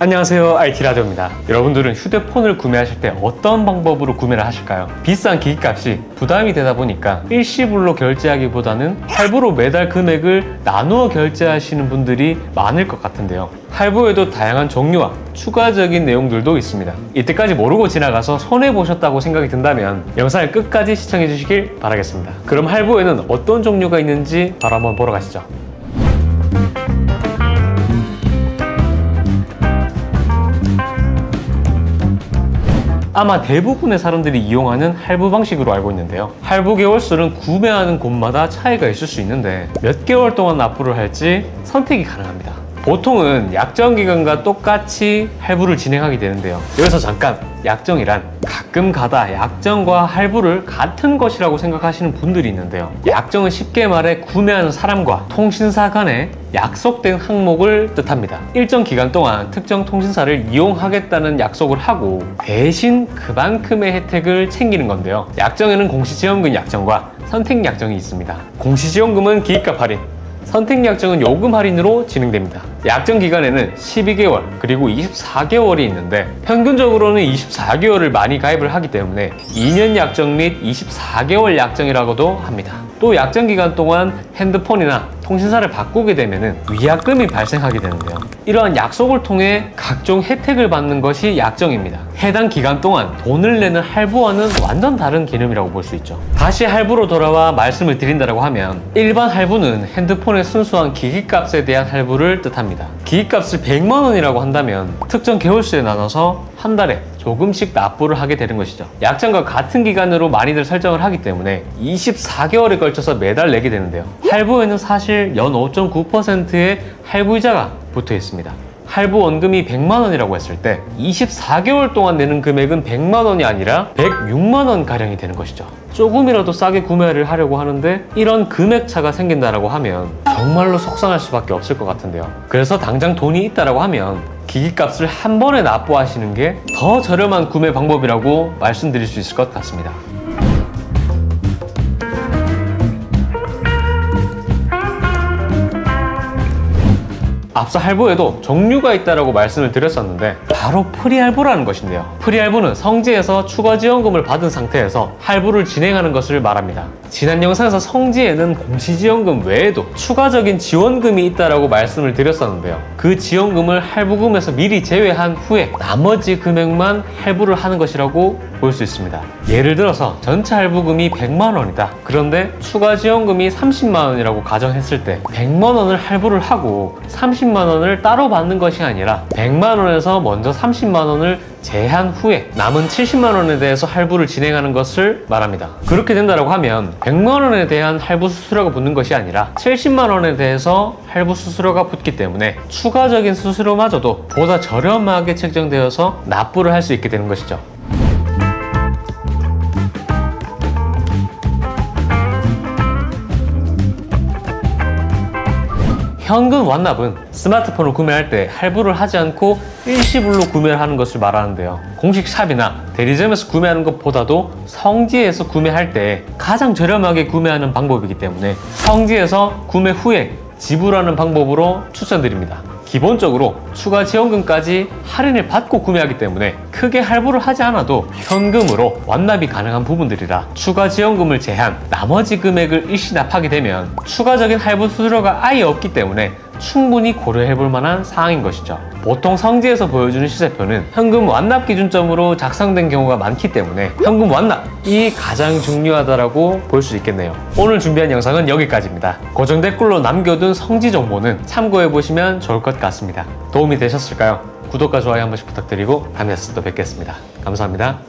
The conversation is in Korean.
안녕하세요, IT라디오입니다. 여러분들은 휴대폰을 구매하실 때 어떤 방법으로 구매를 하실까요? 비싼 기기값이 부담이 되다 보니까 일시불로 결제하기보다는 할부로 매달 금액을 나누어 결제하시는 분들이 많을 것 같은데요. 할부에도 다양한 종류와 추가적인 내용들도 있습니다. 이때까지 모르고 지나가서 손해보셨다고 생각이 든다면 영상을 끝까지 시청해 주시길 바라겠습니다. 그럼 할부에는 어떤 종류가 있는지 바로 한번 보러 가시죠. 아마 대부분의 사람들이 이용하는 할부 방식으로 알고 있는데요. 할부 개월수는 구매하는 곳마다 차이가 있을 수 있는데 몇 개월 동안 납부를 할지 선택이 가능합니다. 보통은 약정기간과 똑같이 할부를 진행하게 되는데요. 여기서 잠깐, 약정이란 가끔 가다 약정과 할부를 같은 것이라고 생각하시는 분들이 있는데요. 약정은 쉽게 말해 구매하는 사람과 통신사 간에 약속된 항목을 뜻합니다. 일정 기간 동안 특정 통신사를 이용하겠다는 약속을 하고 대신 그만큼의 혜택을 챙기는 건데요. 약정에는 공시지원금 약정과 선택약정이 있습니다. 공시지원금은 기기값 할인, 선택약정은 요금 할인으로 진행됩니다. 약정 기간에는 12개월 그리고 24개월이 있는데 평균적으로는 24개월을 많이 가입을 하기 때문에 2년 약정 및 24개월 약정이라고도 합니다. 또 약정 기간 동안 핸드폰이나 통신사를 바꾸게 되면 위약금이 발생하게 되는데요. 이러한 약속을 통해 각종 혜택을 받는 것이 약정입니다. 해당 기간 동안 돈을 내는 할부와는 완전 다른 개념이라고 볼 수 있죠. 다시 할부로 돌아와 말씀을 드린다고 하면 일반 할부는 핸드폰의 순수한 기기값에 대한 할부를 뜻합니다. 기기값을 100만 원이라고 한다면 특정 개월수에 나눠서 한 달에 조금씩 납부를 하게 되는 것이죠. 약정과 같은 기간으로 많이들 설정을 하기 때문에 24개월에 걸쳐서 매달 내게 되는데요. 할부에는 사실 연 5.9%의 할부이자가 붙어 있습니다. 할부 원금이 100만 원이라고 했을 때 24개월 동안 내는 금액은 100만 원이 아니라 106만 원 가량이 되는 것이죠. 조금이라도 싸게 구매를 하려고 하는데 이런 금액 차가 생긴다라고 하면 정말로 속상할 수밖에 없을 것 같은데요. 그래서 당장 돈이 있다라고 하면 기기값을 한 번에 납부하시는 게 더 저렴한 구매 방법이라고 말씀드릴 수 있을 것 같습니다. 앞서 할부에도 종류가 있다고 말씀을 드렸었는데 바로 프리할부라는 것인데요. 프리할부는 성지에서 추가지원금을 받은 상태에서 할부를 진행하는 것을 말합니다. 지난 영상에서 성지에는 공시지원금 외에도 추가적인 지원금이 있다고 말씀을 드렸었는데요. 그 지원금을 할부금에서 미리 제외한 후에 나머지 금액만 할부를 하는 것이라고 볼 수 있습니다. 예를 들어서 전체 할부금이 100만 원이다. 그런데 추가지원금이 30만 원이라고 가정했을 때 100만 원을 할부를 하고 30만 원을 따로 받는 것이 아니라 100만 원에서 먼저 30만 원을 제한 후에 남은 70만 원에 대해서 할부를 진행하는 것을 말합니다. 그렇게 된다고 하면 100만 원에 대한 할부 수수료가 붙는 것이 아니라 70만 원에 대해서 할부 수수료가 붙기 때문에 추가적인 수수료마저도 보다 저렴하게 책정되어서 납부를 할 수 있게 되는 것이죠. 현금 완납은 스마트폰을 구매할 때 할부를 하지 않고 일시불로 구매를 하는 것을 말하는데요. 공식 샵이나 대리점에서 구매하는 것보다도 성지에서 구매할 때 가장 저렴하게 구매하는 방법이기 때문에 성지에서 구매 후에 지불하는 방법으로 추천드립니다. 기본적으로 추가 지원금까지 할인을 받고 구매하기 때문에 크게 할부를 하지 않아도 현금으로 완납이 가능한 부분들이라 추가 지원금을 제한 나머지 금액을 일시 납하게 되면 추가적인 할부 수수료가 아예 없기 때문에 충분히 고려해 볼 만한 사항인 것이죠. 보통 성지에서 보여주는 시세표는 현금 완납 기준점으로 작성된 경우가 많기 때문에 현금 완납이 가장 중요하다고 볼 수 있겠네요. 오늘 준비한 영상은 여기까지입니다. 고정 댓글로 남겨둔 성지 정보는 참고해 보시면 좋을 것 같습니다. 도움이 되셨을까요? 구독과 좋아요 한 번씩 부탁드리고 다음 영상에서 또 뵙겠습니다. 감사합니다.